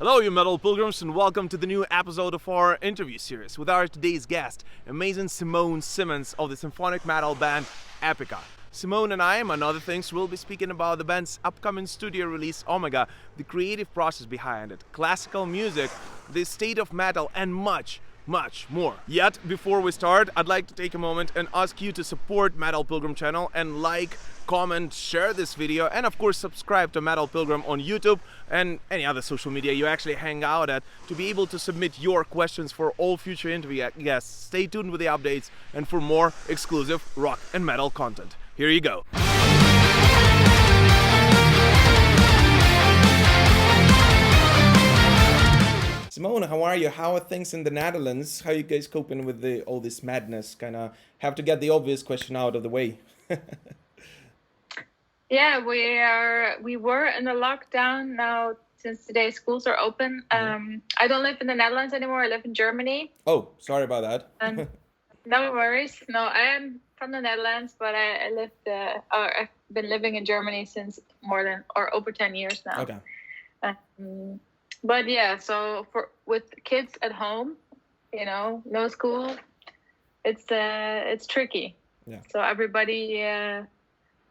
Hello, you metal pilgrims, and welcome to the new episode of our interview series with our today's guest, amazing Simone Simons of the symphonic metal band Epica. Simone and I, among other things, will be speaking about the band's upcoming studio release Omega, the creative process behind it, classical music, the state of metal, and much more. Yet, before we start, I'd like to take a moment and ask you to support Metal Pilgrim channel and like, comment, share this video, and of course subscribe to Metal Pilgrim on YouTube and any other social media you actually hang out at to be able to submit your questions for all future interview guests. Stay tuned with the updates and for more exclusive rock and metal content. Here you go. Simone, how are you? How are things in the Netherlands? How are you guys coping with all this madness? Kind of have to get the obvious question out of the way. Yeah, we were in a lockdown now since today schools are open. I don't live in the Netherlands anymore. I live in Germany. Oh, sorry about that. No worries. No, I am from the Netherlands, but I've been living in Germany since over 10 years now. Okay. But yeah, so with kids at home, no school, it's tricky. Yeah. So everybody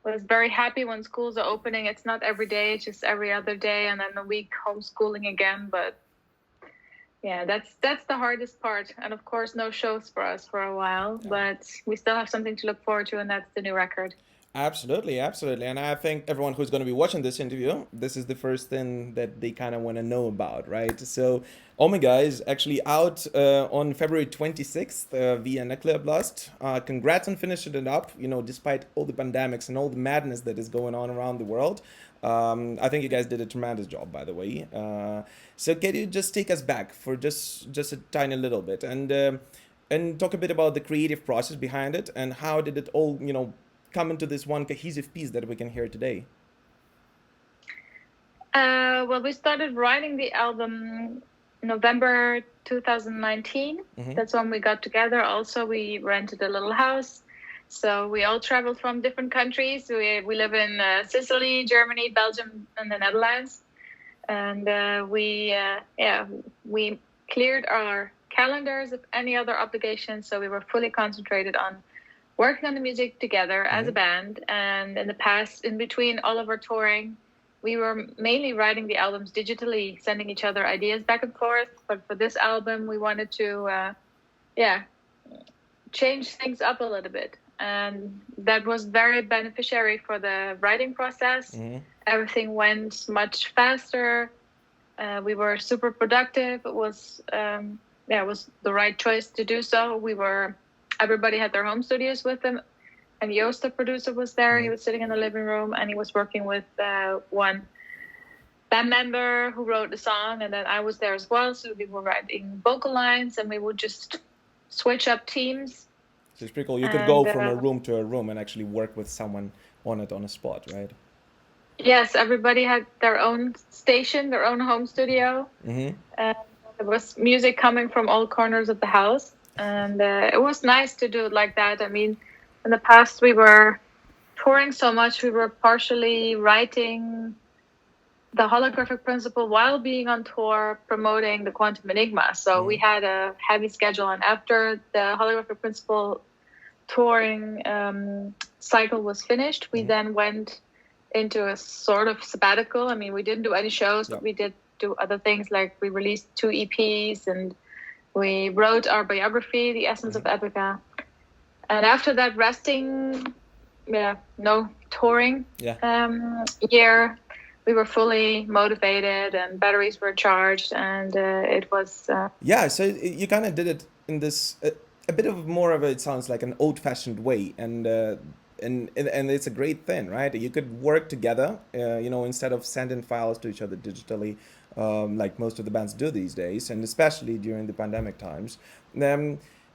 was very happy when schools are opening. It's not every day, it's just every other day, and then a week homeschooling again. But yeah, that's the hardest part. And of course, no shows for us for a while, but we still have something to look forward to, and that's the new record. Absolutely. And I think everyone who's going to be watching this interview, this is the first thing that they kind of want to know about, right? So Omega is actually out on February 26th via Nuclear Blast. Congrats on finishing it up, despite all the pandemics and all the madness that is going on around the world. I think you guys did a tremendous job, by the way. So can you just take us back for just a tiny little bit and talk a bit about the creative process behind it and how did it all, come into this one cohesive piece that we can hear today? Well, we started writing the album November 2019. That's when we got together. Also, we rented a little house. So we all traveled from different countries. We live in Sicily, Germany, Belgium, and the Netherlands. And we cleared our calendars of any other obligations. So we were fully concentrated on working on the music together as a band. And in the past, in between all of our touring, we were mainly writing the albums digitally, sending each other ideas back and forth. But for this album, we wanted to, change things up a little bit. And that was very beneficiary for the writing process. Everything went much faster. We were super productive. It was, it was the right choice to do so. Everybody had their home studios with them, and Joost, the producer, was there. He was sitting in the living room, and he was working with one band member who wrote the song, and then I was there as well. So we were writing vocal lines, and we would just switch up teams. So it's pretty cool. You could go from a room to a room and actually work with someone on a spot, right? Yes, everybody had their own station, their own home studio. There was music coming from all corners of the house. And it was nice to do it like that. I mean, in the past, we were touring so much. We were partially writing the holographic principle while being on tour, promoting the Quantum Enigma. So we had a heavy schedule. And after the holographic principle touring cycle was finished, we then went into a sort of sabbatical. I mean, we didn't do any shows, but we did do other things, like we released 2 EPs and we wrote our biography, The Essence of Epica. And after that resting, no touring year, we were fully motivated and batteries were charged, and it was... So you kind of did it in this, a bit of more of it sounds like an old-fashioned way, and it's a great thing, right? You could work together, instead of sending files to each other digitally, like most of the bands do these days, and especially during the pandemic times.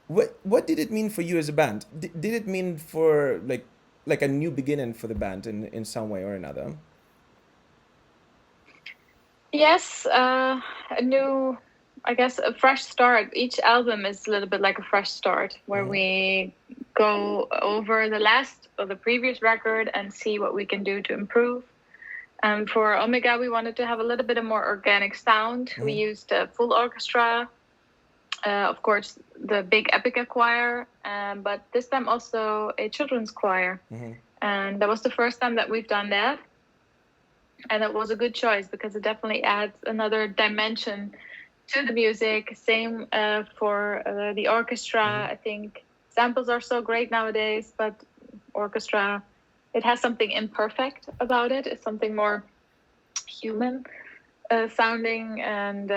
What did it mean for you as a band? Did it mean for like a new beginning for the band in some way or another? Yes, a fresh start. Each album is a little bit like a fresh start, where we go over the previous record and see what we can do to improve. And for Omega, we wanted to have a little bit of more organic sound. We used a full orchestra, of course, the big Epica choir, but this time also a children's choir. And that was the first time that we've done that. And it was a good choice because it definitely adds another dimension to the music. Same for the orchestra. I think samples are so great nowadays, but orchestra, it has something imperfect about it. It's something more human sounding. And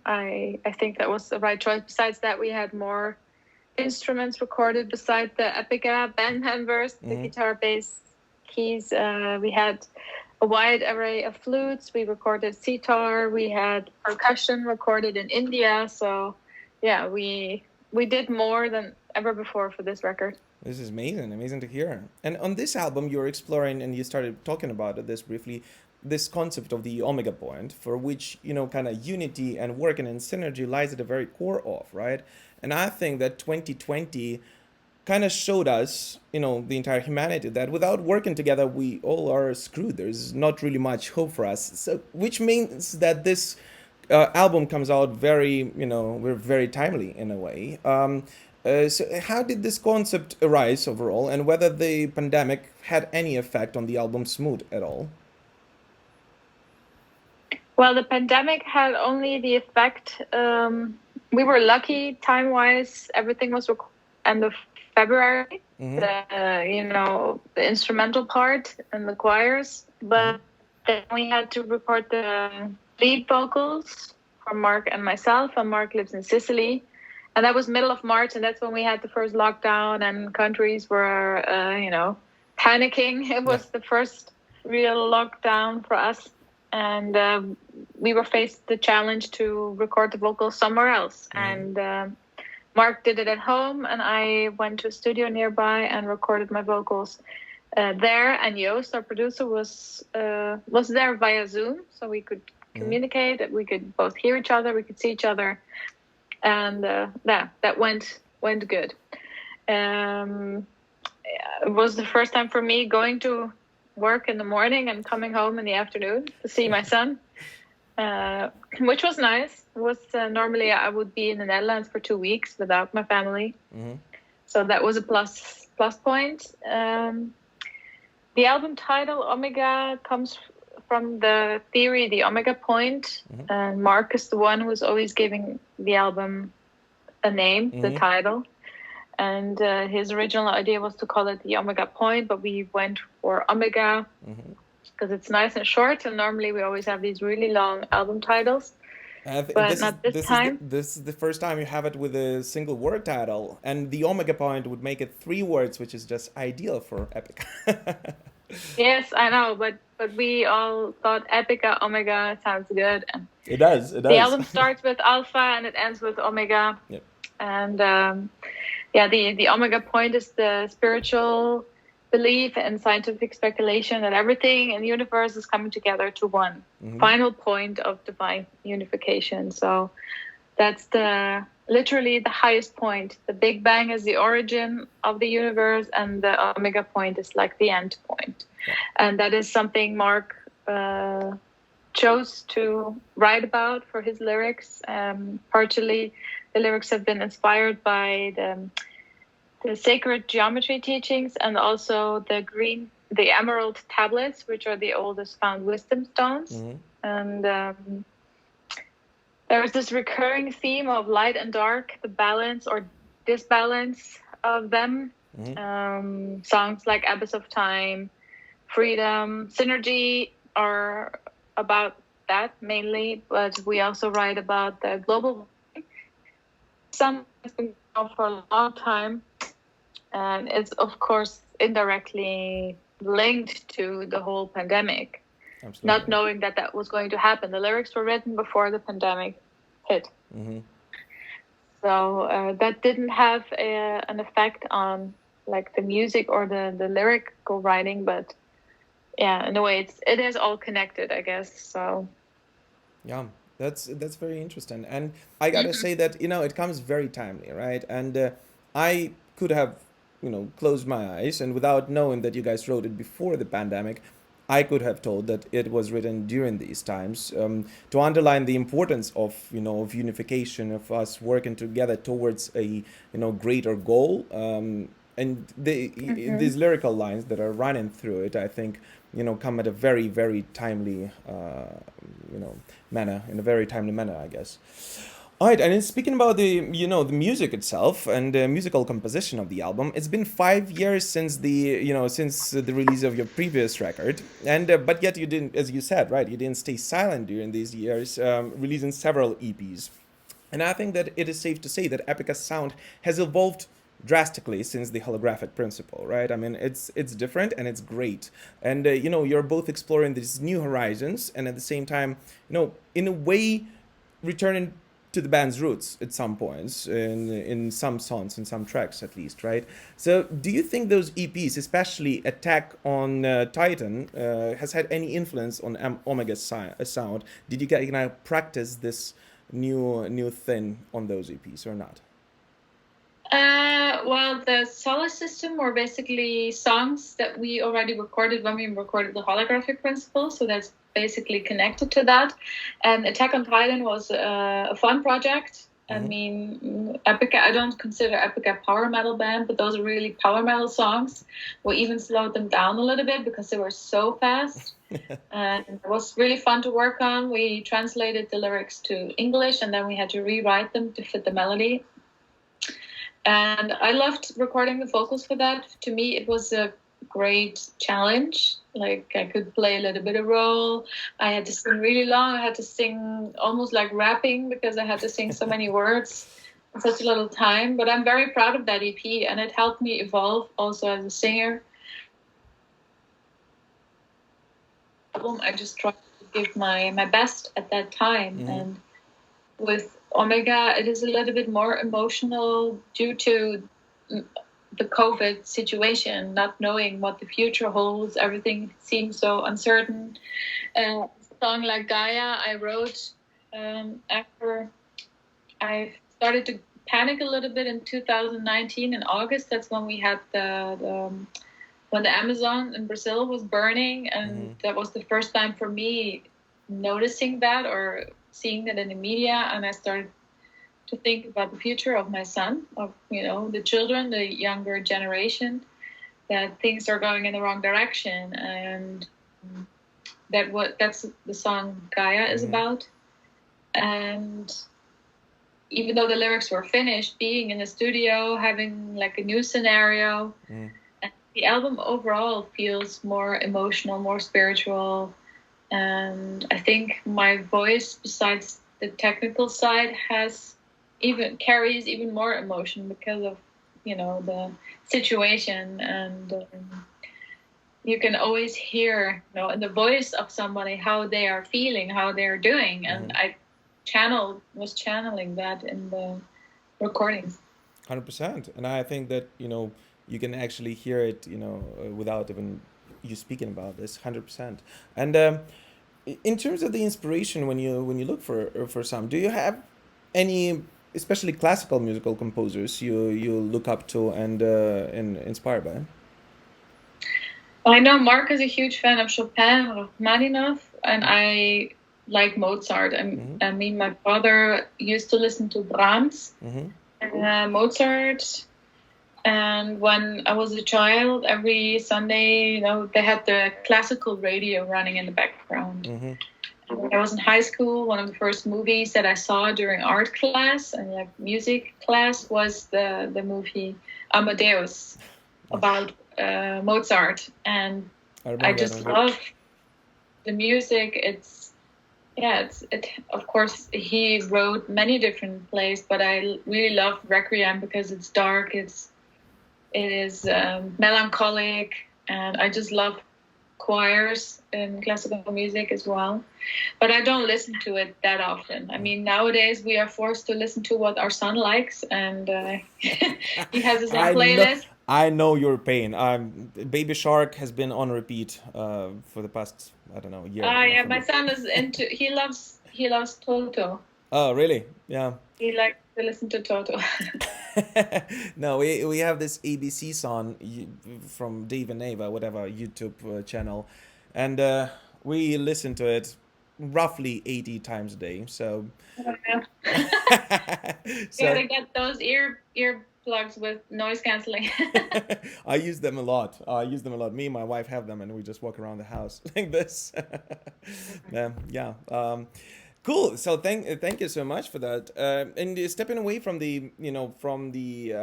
I think that was the right choice. Besides that, we had more instruments recorded besides the Epica band members, the guitar, bass, keys. We had a wide array of flutes. We recorded sitar. We had percussion recorded in India. So, yeah, we did more than ever before for this record. This is amazing to hear. And on this album, you're exploring, and you started talking about this briefly, this concept of the omega point, for which, kind of unity and working and synergy lies at the very core of, right? And I think that 2020 kind of showed us, the entire humanity, that without working together, we all are screwed. There's not really much hope for us. So, which means that this album comes out very, we're very timely in a way. So how did this concept arise overall, and whether the pandemic had any effect on the album's mood at all? Well, the pandemic had only the effect. We were lucky time-wise. Everything was end of February. The instrumental part and the choirs, but then we had to record the lead vocals for Mark and myself. And Mark lives in Sicily, and that was middle of March, and that's when we had the first lockdown, and countries were, panicking. It was the first real lockdown for us. And we were faced the challenge to record the vocals somewhere else. And Mark did it at home, and I went to a studio nearby and recorded my vocals there. And Joost, our producer, was there via Zoom, so we could communicate. We could both hear each other. We could see each other, and that went good. It was the first time for me going to work in the morning and coming home in the afternoon to see my son, which was nice. It was normally I would be in the Netherlands for 2 weeks without my family, so that was a plus point. The album title Omega comes from the theory, the Omega point, and Mark is the one who's always giving the album a name, the title. And his original idea was to call it the Omega Point, but we went for Omega because it's nice and short. And normally we always have these really long album titles, but not this time. This is the first time you have it with a single word title. And the Omega Point would make it 3 words, which is just ideal for Epica. Yes, I know, but we all thought Epica, Omega sounds good. And it does. The album starts with Alpha and it ends with Omega. Yep. And the Omega point is the spiritual belief and scientific speculation that everything in the universe is coming together to one final point of divine unification. So that's literally the highest point. The Big Bang is the origin of the universe, and the Omega point is like the end point. Yeah. And that is something Mark chose to write about for his lyrics. Partially, the lyrics have been inspired by the sacred geometry teachings, and also the emerald tablets, which are the oldest found wisdom stones. And there's this recurring theme of light and dark, the balance or disbalance of them. Songs like Abyss of Time, Freedom, Synergy are about that mainly, but we also write about the global. Some has been going for a long time, and it's of course indirectly linked to the whole pandemic. Absolutely. Not knowing that was going to happen. The lyrics were written before the pandemic hit. So that didn't have an effect on like the music or the lyrical writing, but yeah, in a way it is all connected, I guess. So yeah, that's very interesting. And I gotta say that, it comes very timely, right? And I could have, closed my eyes, and without knowing that you guys wrote it before the pandemic, I could have told that it was written during these times, to underline the importance of, of unification, of us working together towards a, greater goal. And these lyrical lines that are running through it, I think, come at a very, very timely, manner, in a very timely manner, I guess. All right, and in speaking about the the music itself and the musical composition of the album, it's been 5 years since the release of your previous record, and but yet you didn't, as you said, right, you didn't stay silent during these years, releasing several EPs, and I think that it is safe to say that Epica's sound has evolved drastically since the holographic principle, right? I mean, it's different and it's great, and you're both exploring these new horizons, and at the same time, in a way, returning to the band's roots at some points, in some songs, in some tracks at least, right? So do you think those EPs, especially Attack on Titan, has had any influence on Omega's sound? Did you guys practice this new thing on those EPs or not? Well, the Solar System were basically songs that we already recorded when we recorded the holographic principle, so that's basically connected to that. And Attack on Titan was a fun project. I mean, Epica, I don't consider Epica a power metal band, but those are really power metal songs. We even slowed them down a little bit because they were so fast. And it was really fun to work on. We translated the lyrics to English, and then we had to rewrite them to fit the melody. And I loved recording the vocals for that. To me, it was a great challenge. Like, I could play a little bit of role. I had to sing really long. I had to sing almost like rapping because I had to sing so many words in such a little time. But I'm very proud of that EP, and it helped me evolve also as a singer. I just tried to give my best at that time. And with Omega, it is a little bit more emotional due to the COVID situation, not knowing what the future holds. Everything seems so uncertain. A song like Gaia I wrote after I started to panic a little bit in 2019 in August. That's when we had when the Amazon in Brazil was burning, and that was the first time for me noticing that or seeing that in the media, and I started to think about the future of my son, of the children, the younger generation, that things are going in the wrong direction, and that's the song Gaia is about. And even though the lyrics were finished, being in the studio, having like a new scenario, and the album overall feels more emotional, more spiritual. And I think my voice, besides the technical side, carries even more emotion because of the situation, and you can always hear in the voice of somebody how they are feeling, how they are doing, and I was channeling that in the recordings. 100%, and I think that you can actually hear it without even you speaking about this. 100%. And in terms of the inspiration, when you look for some, do you have any, especially classical musical composers, you look up to and inspired by? I know Mark is a huge fan of Chopin or Rachmaninoff, and I like Mozart. I mean, my father used to listen to Brahms and Mozart. And when I was a child, every Sunday, they had the classical radio running in the background. When I was in high school, one of the first movies that I saw during art class and like music class was the movie Amadeus about Mozart. And I just love the music. Of course, he wrote many different plays, but I really love Requiem because it's dark. It is melancholic, and I just love choirs in classical music as well. But I don't listen to it that often. I mean, nowadays we are forced to listen to what our son likes, and he has his own playlist. I know your pain. Baby Shark has been on repeat for the past, I don't know, year. Yeah, my son is he loves Toto. Oh, really? Yeah. He likes to listen to Toto. No, we have this ABC song from Dave and Ava, whatever YouTube channel, and we listen to it roughly 80 times a day. So, Yeah. You so gotta get those earplugs with noise canceling. I use them a lot. I use them a lot. Me and my wife have them, and we just walk around the house like this. Yeah. Cool. So thank you so much for that. And stepping away from the from the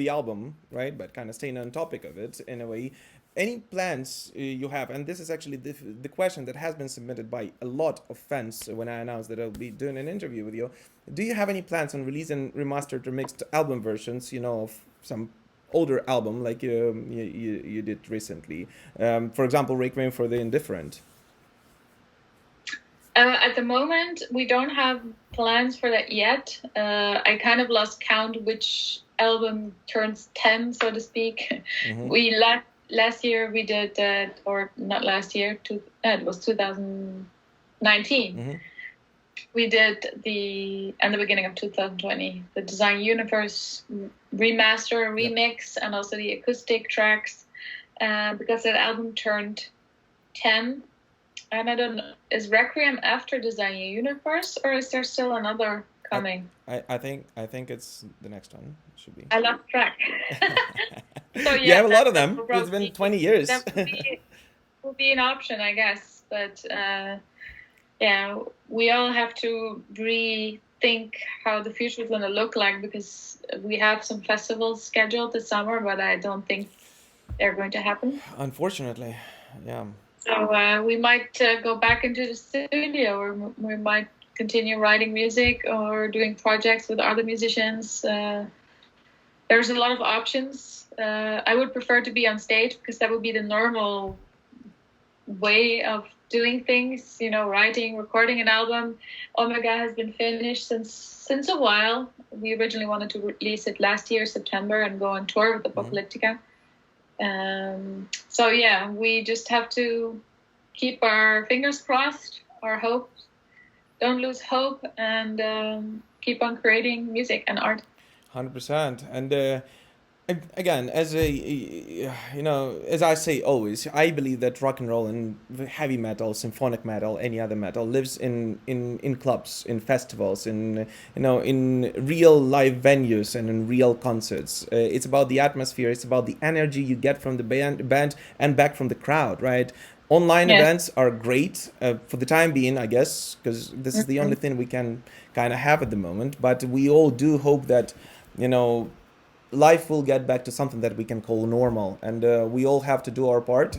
album, right? But kind of staying on topic of it in a way. Any plans you have? And this is actually the question that has been submitted by a lot of fans when I announced that I'll be doing an interview with you. Do you have any plans on releasing remastered or mixed album versions? Of some older album like you did recently. For example, Requiem for the Indifferent. At the moment, we don't have plans for that yet. I kind of lost count which album turns 10, so to speak. Mm-hmm. We last year we did, or not last year, it was 2019. Mm-hmm. We did the beginning of 2020, the Design Universe remaster, remix, and also the acoustic tracks, because that album turned 10. And I don't know, is Requiem after Design Universe, or is there still another coming? I think it's the next one. It should be. I lost track. So you have a lot of them. It's been 20 years. That would be an option, I guess. But yeah, we all have to rethink how the future is going to look like, because we have some festivals scheduled this summer, but I don't think they're going to happen. Unfortunately, yeah. So we might go back into the studio, or we might continue writing music or doing projects with other musicians. There's a lot of options. I would prefer to be on stage, because that would be the normal way of doing things, writing, recording an album. Omega has been finished since a while. We originally wanted to release it last year, September, and go on tour with Apocalyptica. So yeah, we just have to keep our fingers crossed, our hopes, don't lose hope, and keep on creating music and art. 100%. And again, as as I say always, I believe that rock and roll and heavy metal, symphonic metal, any other metal lives in clubs, in festivals, in real live venues and in real concerts. It's about the atmosphere. It's about the energy you get from the band and back from the crowd, right? Online events are great for the time being, I guess, because this is the only thing we can kind of have at the moment. But we all do hope that, life will get back to something that we can call normal, and we all have to do our part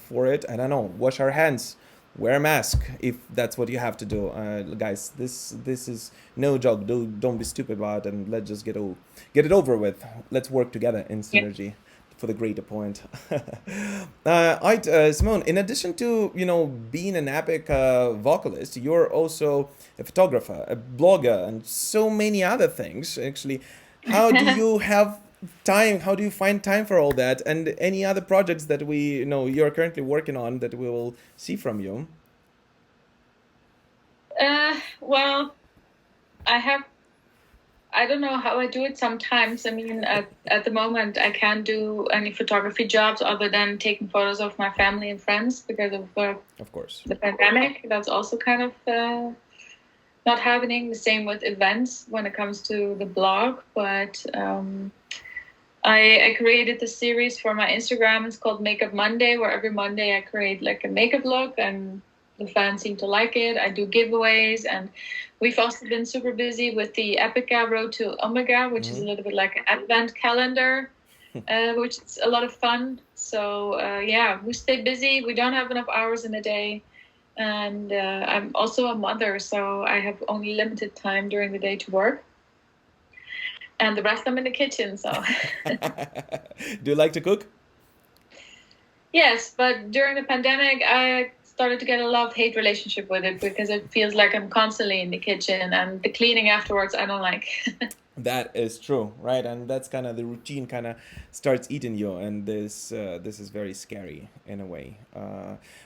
for it. I don't know, wash our hands, wear a mask if that's what you have to do, guys. This is no joke. Don't be stupid about it, and let's just get it over with. Let's work together in synergy for the greater point. Simone, in addition to being an epic vocalist, you're also a photographer, a blogger, and so many other things actually. How do you have time? How do you find time for all that? And any other projects that you're currently working on that we will see from you? Well, I don't know how I do it sometimes. I mean, at the moment, I can't do any photography jobs other than taking photos of my family and friends because of course, the pandemic. That's also kind of not happening. The same with events when it comes to the blog. But I created this series for my Instagram. It's called Makeup Monday, where every Monday I create like a makeup look, and the fans seem to like it. I do giveaways, and we've also been super busy with the Epica Road to Omega, which is a little bit like an advent calendar, which is a lot of fun. So yeah, we stay busy. We don't have enough hours in a day. And I'm also a mother, so I have only limited time during the day to work. And the rest I'm in the kitchen, so. Do you like to cook? Yes, but during the pandemic, I started to get a love-hate relationship with it, because it feels like I'm constantly in the kitchen, and the cleaning afterwards I don't like. That is true, right? And that's kind of the routine kind of starts eating you, and this is very scary in a way.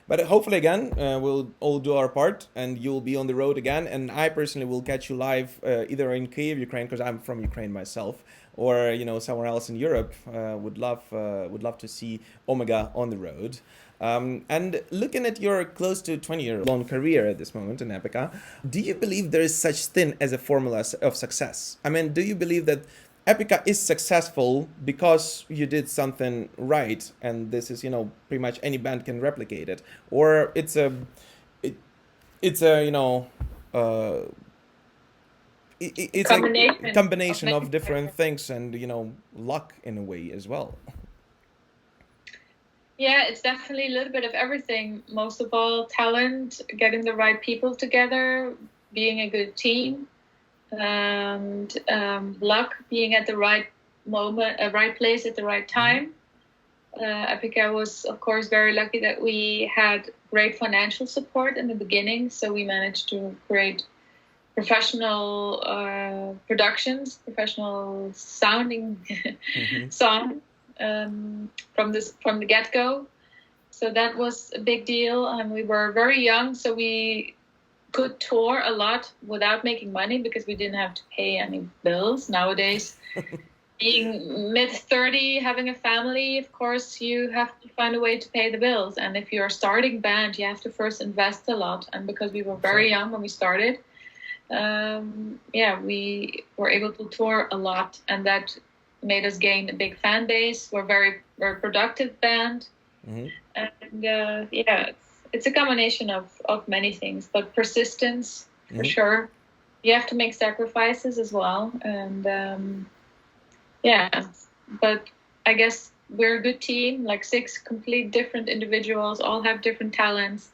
But hopefully again, we'll all do our part, and you'll be on the road again. And I personally will catch you live either in Kyiv, Ukraine, because I'm from Ukraine myself, or somewhere else in Europe. Would love to see Omega on the road. And looking at your close to 20-year-long career at this moment in Epica, do you believe there is such thing as a formula of success? I mean, do you believe that Epica is successful because you did something right, and this is, pretty much any band can replicate it, or it's a uh, it's a combination of different things and luck in a way as well. Yeah, it's definitely a little bit of everything. Most of all, talent, getting the right people together, being a good team, and luck, being at the right moment, right place at the right time. Epica was, of course, very lucky that we had great financial support in the beginning, so we managed to create professional productions, professional sounding song from the get-go. So that was a big deal, and we were very young, so we could tour a lot without making money because we didn't have to pay any bills. Nowadays, being mid-30, having a family, of course, you have to find a way to pay the bills. And if you're a starting band, you have to first invest a lot. And because we were very young when we started, we were able to tour a lot, and that made us gain a big fan base. We're very productive band, and it's a combination of many things, but persistence for sure. You have to make sacrifices as well, and but I guess we're a good team, like 6 complete different individuals, all have different talents.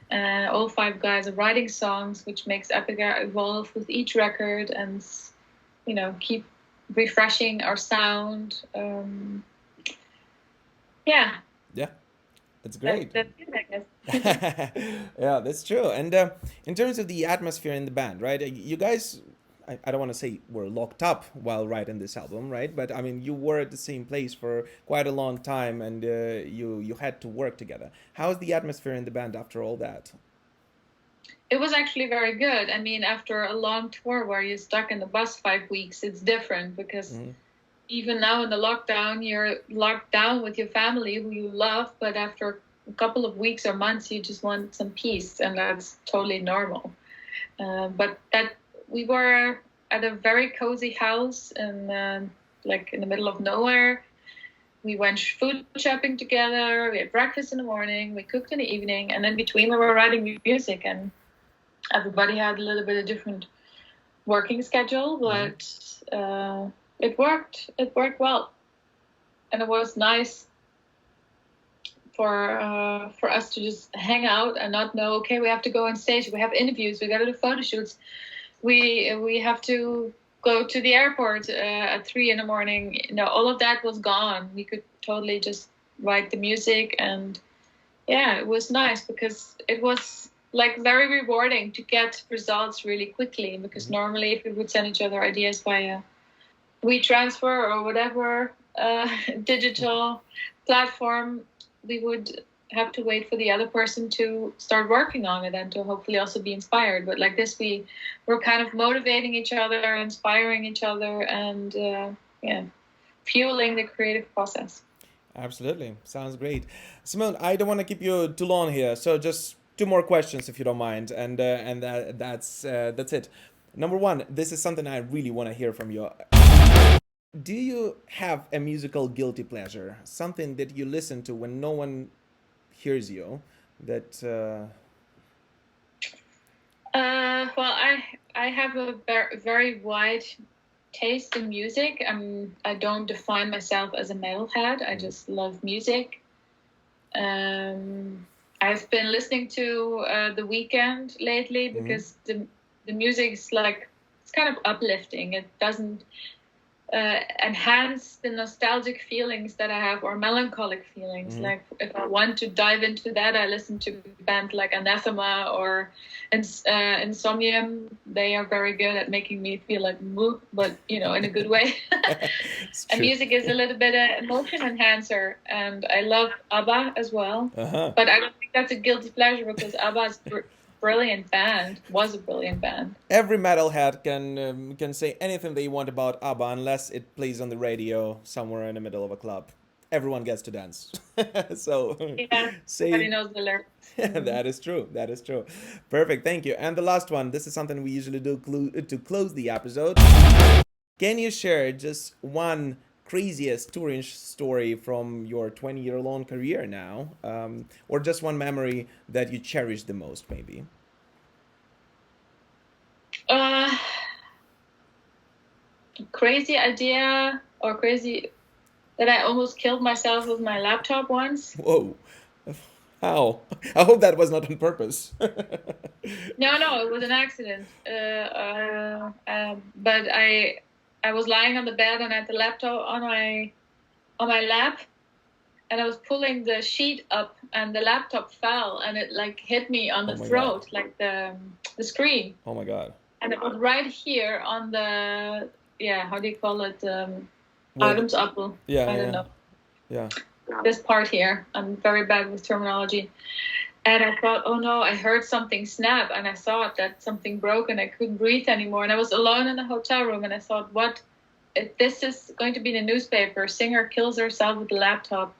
All 5 guys are writing songs, which makes Epica evolve with each record and, keep refreshing our sound. Yeah, that's great. That's it, I guess. Yeah, that's true. And in terms of the atmosphere in the band, right? You guys, I don't want to say were locked up while writing this album, right? But I mean, you were at the same place for quite a long time, and you had to work together. How's the atmosphere in the band after all that? It was actually very good. I mean, after a long tour where you're stuck in the bus 5 weeks, it's different because even now in the lockdown, you're locked down with your family who you love, but after a couple of weeks or months, you just want some peace, and that's totally normal. But that we were at a very cozy house and like in the middle of nowhere. We went food shopping together. We had breakfast in the morning. We cooked in the evening, and in between we were writing music. And everybody had a little bit of different working schedule, but it worked. It worked well, and it was nice for us to just hang out and not know. Okay, we have to go on stage. We have interviews. We got to do photo shoots. We have to go to the airport at 3 a.m. All of that was gone. We could totally just write the music, and it was nice because it was like very rewarding to get results really quickly. Because normally, if we would send each other ideas via WeTransfer or whatever digital platform, we would have to wait for the other person to start working on it and to hopefully also be inspired. But like this, we were kind of motivating each other, inspiring each other, and fueling the creative process. Absolutely. Sounds great. Simone, I don't want to keep you too long here, so just 2 more questions if you don't mind, and that's it. Number 1, this is something I really want to hear from you. Do you have a musical guilty pleasure? Something that you listen to when no one hears you? That well, I have a very wide taste in music. I don't define myself as a metalhead. I just love music. I've been listening to The Weeknd lately because the music is like, it's kind of uplifting. It doesn't enhance the nostalgic feelings that I have, or melancholic feelings. Like if I want to dive into that, I listen to a band like Anathema or Insomnium. They are very good at making me feel like woo, but in a good way. And music is a little bit an emotion enhancer, and I love ABBA as well. But I don't think that's a guilty pleasure because ABBA is brilliant band, was a brilliant band. Every metalhead can say anything they want about ABBA unless it plays on the radio somewhere in the middle of a club. everyone gets to dance. So Yeah, everybody say knows the lyrics. that is true. That is true. Perfect. Thank you. And the last one. This is something we usually do to close the episode. Can you share just one craziest touring story from your 20-year-long career now, or just one memory that you cherish the most, maybe? Uh, Crazy idea or crazy that I almost killed myself with my laptop once. Whoa. How? I hope that was not on purpose. No, it was an accident. But I was lying on the bed and I had the laptop on my lap, and I was pulling the sheet up, and the laptop fell, and it like hit me on Oh the my throat, God. like the screen, Oh my God. and it was right here on the, yeah, how do you call it? Well, Adamsapfel. yeah, I don't yeah, know. yeah. This part here. I'm very bad with terminology. And I thought, oh no, I heard something snap, and I thought that something broke and I couldn't breathe anymore. And I was alone in the hotel room, and I thought, what? If this is going to be in the newspaper, singer kills herself with a laptop.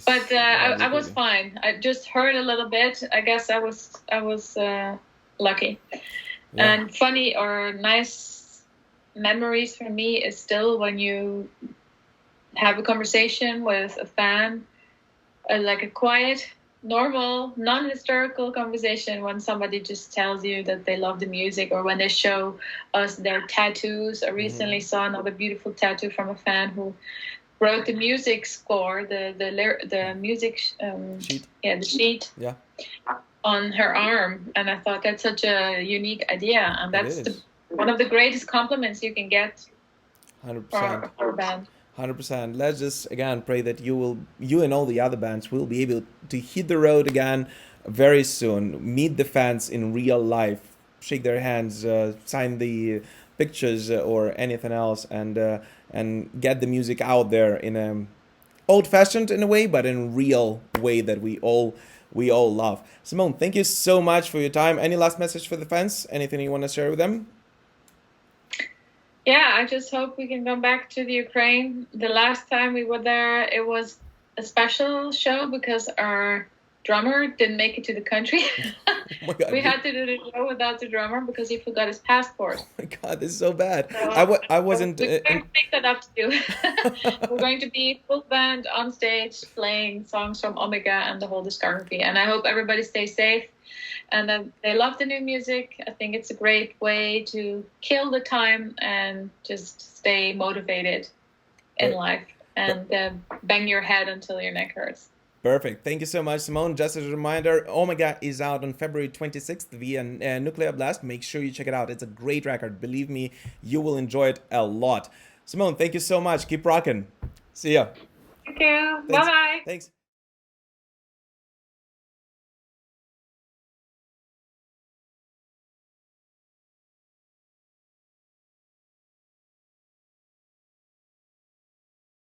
But I was fine. I just hurt a little bit. I guess I was lucky. Yeah. And funny or nice memories for me is still when you have a conversation with a fan, like a quiet, normal, non-hysterical conversation, when somebody just tells you that they love the music, or when they show us their tattoos. I recently saw another beautiful tattoo from a fan who wrote the music score, the music Sheet. yeah, the sheet, Yeah. on her arm, and I thought that's such a unique idea, and that's one of the greatest compliments you can get 100%. for a band. 100%. Let's just again pray that you and all the other bands will be able to hit the road again very soon. Meet the fans in real life, shake their hands, sign the pictures or anything else, and get the music out there in a old-fashioned in a way, but in a real way that we all love. Simone, thank you so much for your time. Any last message for the fans? Anything you want to share with them? Yeah, I just hope we can come back to the Ukraine. The last time we were there, it was a special show because our drummer didn't make it to the country. Oh my God. We had to do the show without the drummer because he forgot his passport. Oh my God, this is so bad. So I wasn't. we're going to make that up to you. We're going to be full band on stage playing songs from Omega and the whole discography. And I hope everybody stays safe. And they love the new music. I think it's a great way to kill the time and just stay motivated in life, and bang your head until your neck hurts. Perfect. Thank you so much, Simone. Just as a reminder, Omega is out on February 26th via Nuclear Blast. Make sure you check it out. It's a great record. Believe me, you will enjoy it a lot. Simone, thank you so much. Keep rocking. See ya. Thank you. Thanks. Bye-bye. Thanks.